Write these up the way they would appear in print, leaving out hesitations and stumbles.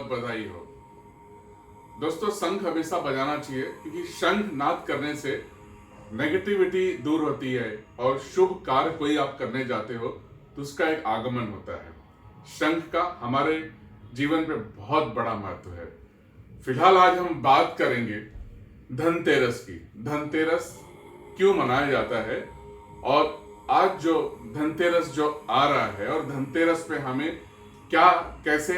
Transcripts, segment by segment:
बहुत बधाई हो। दोस्तों, शंख हमेशा बजाना चाहिए क्योंकि शंख नाद करने से नेगेटिविटी दूर होती है और शुभ कार्य कोई आप करने जाते हो तो उसका एक आगमन होता है। शंख का हमारे जीवन पे बहुत बड़ा महत्व है। फिलहाल आज हम बात करेंगे धनतेरस की। धनतेरस क्यों मनाया जाता है और आज जो धनतेरस जो आ रहा है और धनतेरस पे हमें क्या कैसे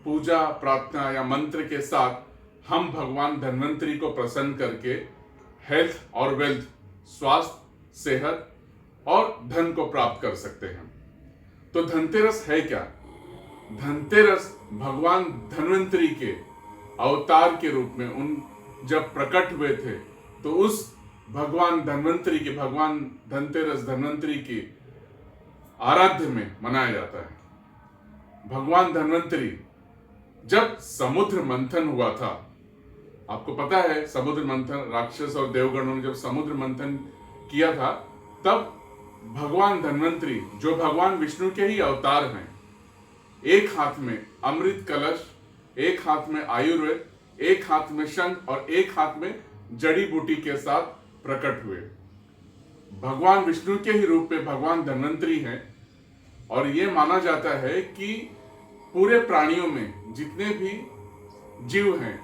पूजा प्रार्थना या मंत्र के साथ हम भगवान धन्वंतरी को प्रसन्न करके हेल्थ और वेल्थ, स्वास्थ्य, सेहत और धन को प्राप्त कर सकते हैं। तो धनतेरस है क्या? धनतेरस भगवान धन्वंतरी के अवतार के रूप में उन जब प्रकट हुए थे तो उस भगवान धन्वंतरी के, भगवान धनतेरस धन्वंतरी की आराध्य में मनाया जाता है। भगवान धन्वंतरी जब समुद्र मंथन हुआ था, आपको पता है समुद्र मंथन, राक्षस और देवगणों ने जब समुद्र मंथन किया था तब भगवान धन्वंतरी जो भगवान विष्णु के ही अवतार हैं, एक हाथ में अमृत कलश, एक हाथ में आयुर्वेद, एक हाथ में शंख और एक हाथ में जड़ी बूटी के साथ प्रकट हुए। भगवान विष्णु के ही रूप में भगवान धन्वंतरी हैं और यह माना जाता है कि पूरे प्राणियों में जितने भी जीव हैं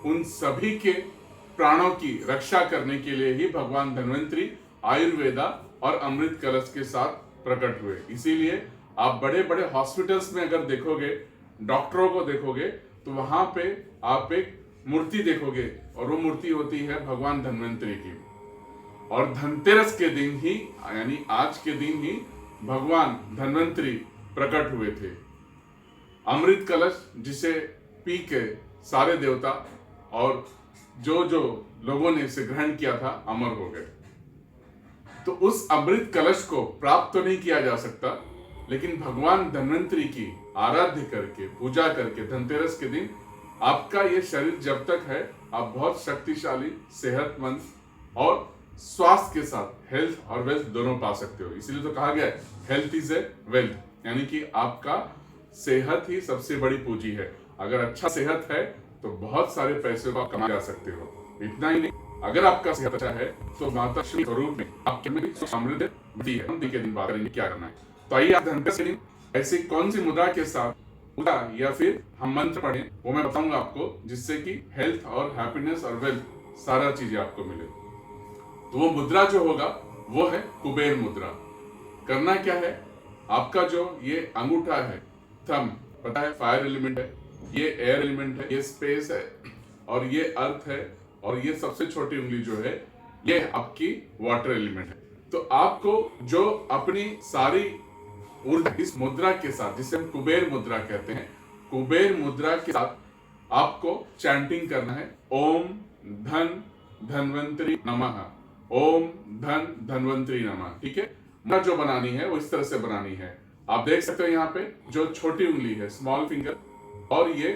उन सभी के प्राणों की रक्षा करने के लिए ही भगवान धन्वंतरी आयुर्वेदा और अमृत कलश के साथ प्रकट हुए। इसीलिए आप बड़े बड़े हॉस्पिटल्स में अगर देखोगे, डॉक्टरों को देखोगे तो वहां पे आप एक मूर्ति देखोगे और वो मूर्ति होती है भगवान धन्वंतरी की। और धनतेरस के दिन ही यानी आज के दिन ही भगवान धन्वंतरी प्रकट हुए थे। अमृत कलश जिसे पी के सारे देवता और जो जो लोगों ने इसे ग्रहण किया था अमर हो गए। तो उस अमृत कलश को प्राप्त तो नहीं किया जा सकता, लेकिन भगवान धन्वंतरी की आराध्य करके, पूजा करके धनतेरस के दिन आपका ये शरीर जब तक है आप बहुत शक्तिशाली, सेहतमंद और स्वास्थ्य के साथ हेल्थ और वेल्थ दोनों पा सकते हो। इसीलिए तो कहा गया है हेल्थ इज ए वेल्थ, यानी कि आपका सेहत ही सबसे बड़ी पूंजी है। अगर अच्छा सेहत है तो बहुत सारे पैसे को आप कमा जा सकते हो। इतना ही नहीं, अगर आपका सेहत अच्छा है तो माता श्री स्वरूप में आपके में भी समृद्धि बढ़ती है। हम दिन के दिन बात करेंगे क्या करना है। तो आइए आज धनतेरस के दिन ऐसी कौन सी मुद्रा के साथ पूजा या फिर हम मंत्र पढ़ें वो मैं बताऊंगा आपको, जिससे कि हेल्थ और हैप्पीनेस और वेल्थ सारा चीजें आपको मिले। तो वो मुद्रा जो होगा वो है कुबेर मुद्रा। करना क्या है, आपका जो ये अंगूठा है, थंब, पता है फायर एलिमेंट है, ये एयर एलिमेंट है, ये स्पेस है और ये अर्थ है और ये सबसे छोटी उंगली जो है ये आपकी वाटर एलिमेंट है। तो आपको जो अपनी सारी ऊर्जा इस मुद्रा के साथ, जिसे हम कुबेर मुद्रा कहते हैं, कुबेर मुद्रा के साथ आपको चैंटिंग करना है ओम धन धन्वंतरी नमः, ओम धन धन्वंतरी नमः। ठीक है, मुद्रा जो बनानी है वो इस तरह से बनानी है। आप देख सकते हो यहाँ पे जो छोटी उंगली है स्मॉल फिंगर और ये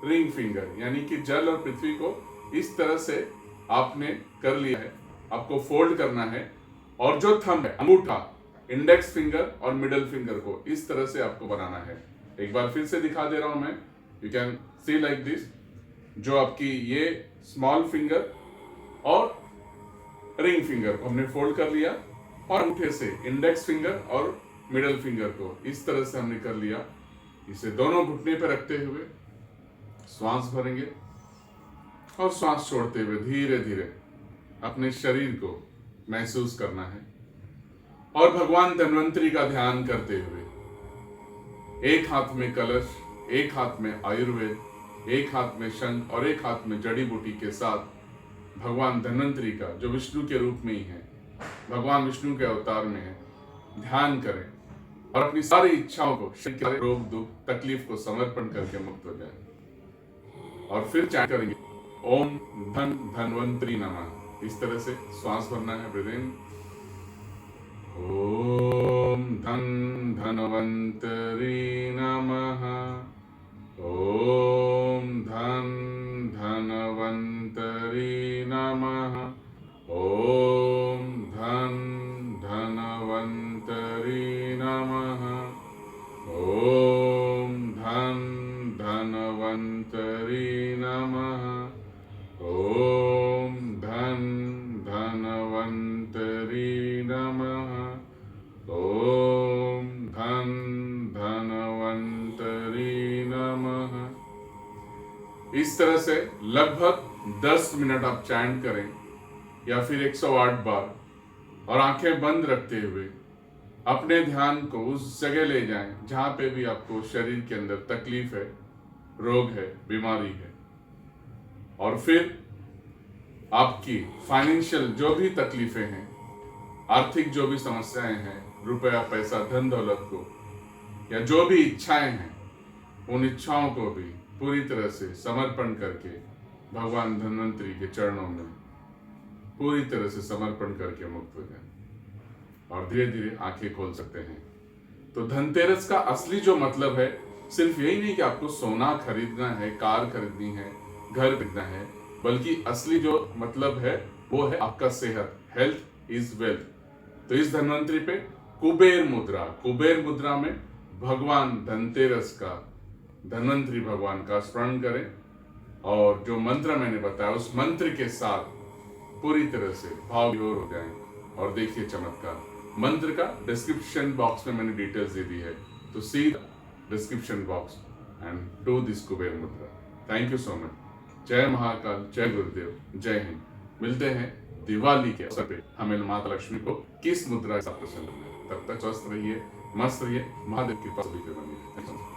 रिंग फिंगर, यानी कि जल और पृथ्वी को इस तरह से आपने कर लिया है। आपको फोल्ड करना है और जो थंब है अंगूठा, इंडेक्स फिंगर और मिडल फिंगर को इस तरह से आपको बनाना है। एक बार फिर से दिखा दे रहा हूं मैं, you can see like this. जो आपकी ये स्मॉल फिंगर और रिंग फिंगर को हमने फोल्ड कर लिया और अंगूठे से इंडेक्स फिंगर और मिडल फिंगर को इस तरह से हमने कर लिया। इसे दोनों घुटने पर रखते हुए श्वास भरेंगे और श्वास छोड़ते हुए धीरे धीरे अपने शरीर को महसूस करना है और भगवान धन्वंतरी का ध्यान करते हुए एक हाथ में कलश, एक हाथ में आयुर्वेद, एक हाथ में शंख और एक हाथ में जड़ी बूटी के साथ भगवान धन्वंतरी का, जो विष्णु के रूप में ही है, भगवान विष्णु के अवतार में है, ध्यान करें और अपनी सारी इच्छाओं को, शरीर के रोग दुख तकलीफ को समर्पण करके मुक्त हो जाए। और फिर चैंट करेंगे ओम धन धन्वंतरी नमः। इस तरह से श्वास भरना है, ब्रीथ इन, ओम धन धन्वंतरी नमः, ओम धन धन्वंतरी नमः, ओम धन धन्वंतरी नमः, ओम धन धन्वंतरी इस तरह से लगभग 10 मिनट आप चैंट करें या फिर 108 बार, और आंखें बंद रखते हुए अपने ध्यान को उस जगह ले जाएं जहां पे भी आपको शरीर के अंदर तकलीफ है, रोग है, बीमारी है। और फिर आपकी फाइनेंशियल जो भी तकलीफें हैं, आर्थिक जो भी समस्याएं हैं, रुपया पैसा धन दौलत को, या जो भी इच्छाएं हैं, उन इच्छाओं को भी पूरी तरह से समर्पण करके भगवान धन्वंतरी के चरणों में पूरी तरह से समर्पण करके मुक्त हो जाए और धीरे धीरे आंखें खोल सकते हैं। तो धनतेरस का असली जो मतलब है सिर्फ यही नहीं कि आपको सोना खरीदना है, कार खरीदनी है, घर खरीदना है, बल्कि असली जो मतलब है वो है आपका सेहत। Health is wealth. तो इस धन्वंतरी पे कुबेर मुद्रा में भगवान धनतेरस का, धन्वंतरी भगवान का स्मरण करें और जो मंत्र मैंने बताया उस मंत्र के साथ पूरी तरह से भाव विभोर हो जाएं और देखिए चमत्कार। मंत्र का डिस्क्रिप्शन बॉक्स में मैंने डिटेल्स दे दी है, तो see description box and do this Kuber mudra. Thank you so much. जय महाकाल, जय गुरुदेव, जय हिंद। मिलते हैं दिवाली के अवसर पे। हमें माता लक्ष्मी को किस मुद्रा से प्रसन्न करना है। तब तक स्वस्थ रहिए, मस्त रहिए, महादेव की कृपा सभी पे बनी रहे।